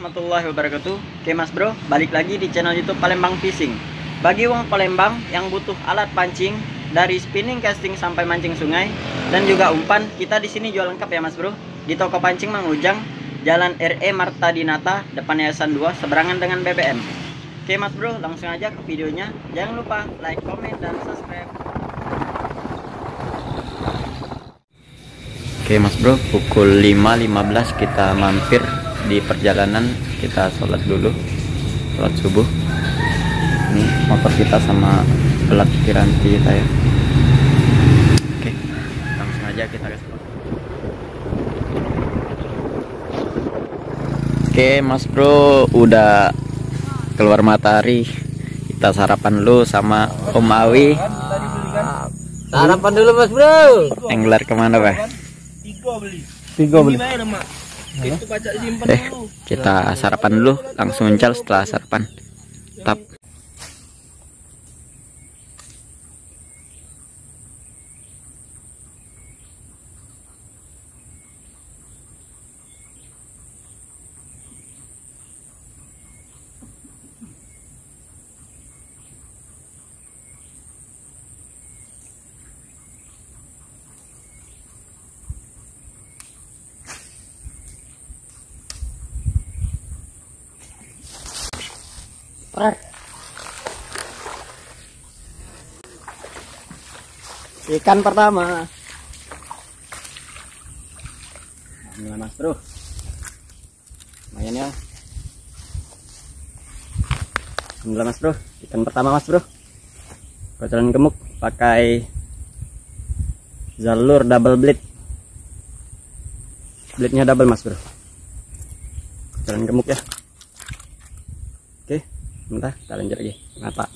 warahmatullahi wabarakatuh. Oke mas bro, balik lagi di channel YouTube Palembang Fishing. Bagi wong Palembang yang butuh alat pancing dari spinning casting sampai mancing sungai dan juga umpan, kita di sini jual lengkap ya mas bro. Di toko pancing Mang Ujang, Jalan RE Marta Dinata, depan Yayasan 2, seberangan dengan BBM. Oke mas bro, langsung aja ke videonya. Jangan lupa like, komen, dan subscribe. Oke mas bro, pukul 5.15 kita mampir di perjalanan. Kita sholat dulu, sholat subuh. Ini motor kita sama pelat piranti kita ya. Oke, langsung aja kita ke spot. Oke mas bro, udah keluar matahari. Kita sarapan dulu sama Om Awi. Sarapan dulu mas bro. Angler kemana pak? Tiga beli. Kita sarapan dulu, langsung uncal setelah sarapan. Tap. Ikan pertama. Alhamdulillah mas bro, lumayan ya. Alhamdulillah mas bro, ikan pertama mas bro. Kocoran gemuk pakai jalur double blade. Blade-nya double mas bro. Kocoran gemuk ya. Oke, bentar kita lanjut lagi. Mata.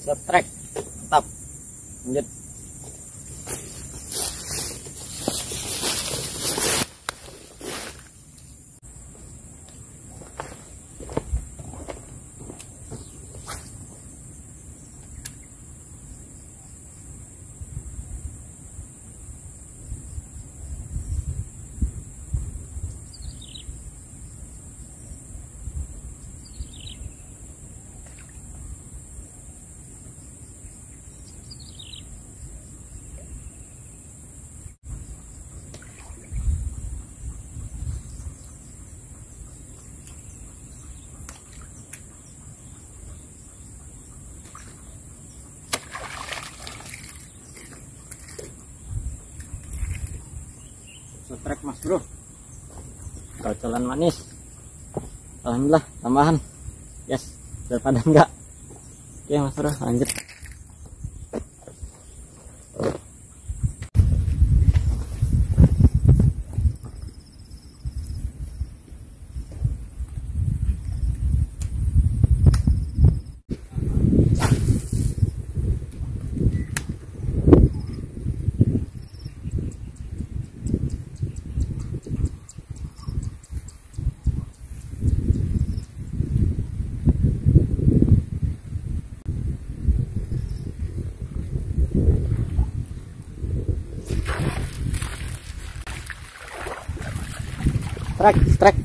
Subtract, tap, lanjut. Trek mas bro, kocolan manis. Alhamdulillah tambahan, yes, daripada enggak. Oke mas bro, lanjut. Strike.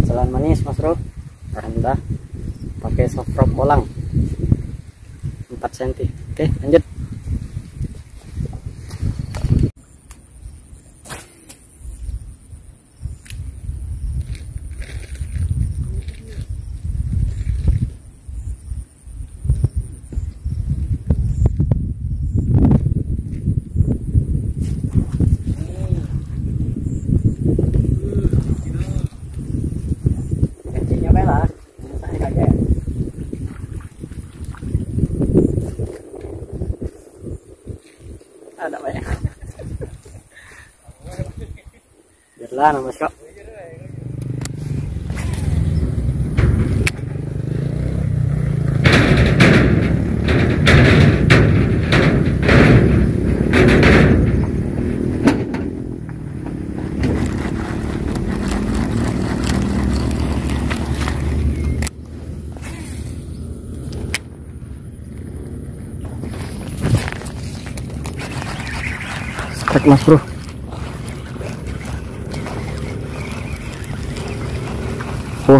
Jalan manis mas bro, rendah, pakai soft rock bolang 4 cm. Oke lanjut. Sana mas kok. Strike mas bro.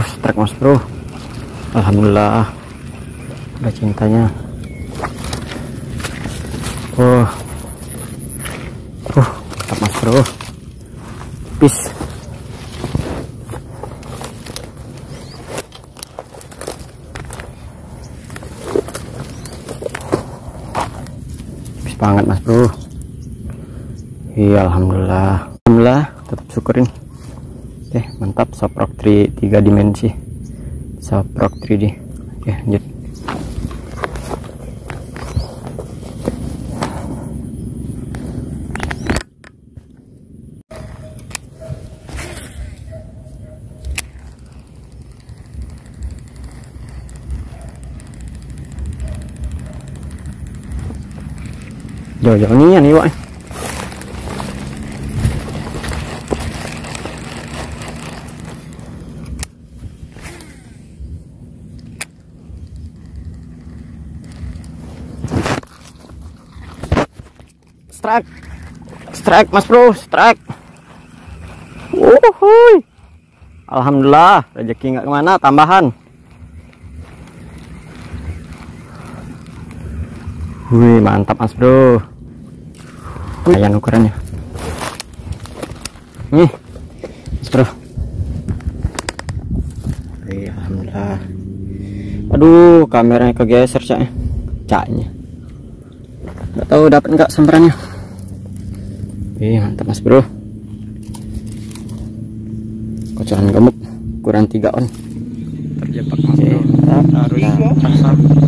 Strike mas bro. Alhamdulillah ada cintanya. Mantap mas bro. Peace. Peace banget mas bro. Iya, alhamdulillah. Alhamdulillah, tetap syukurin. Oke, mantap. Saprok 3 dimensi. Saprok 3D. Oke, lanjut. Jauh-jauh nih ya nih, Wak. Strike mas bro, strike. Alhamdulillah, rezeki nggak kemana, tambahan. Wih, mantap mas bro. Lumayan ukurannya. Nih mas bro. Wih, alhamdulillah. Aduh, kameranya kegeser caknya. Nggak tahu dapat nggak samperannya. Mantap mas bro. Kocoran gemuk ukuran 3 on. Terjebak mas bro. Mantap.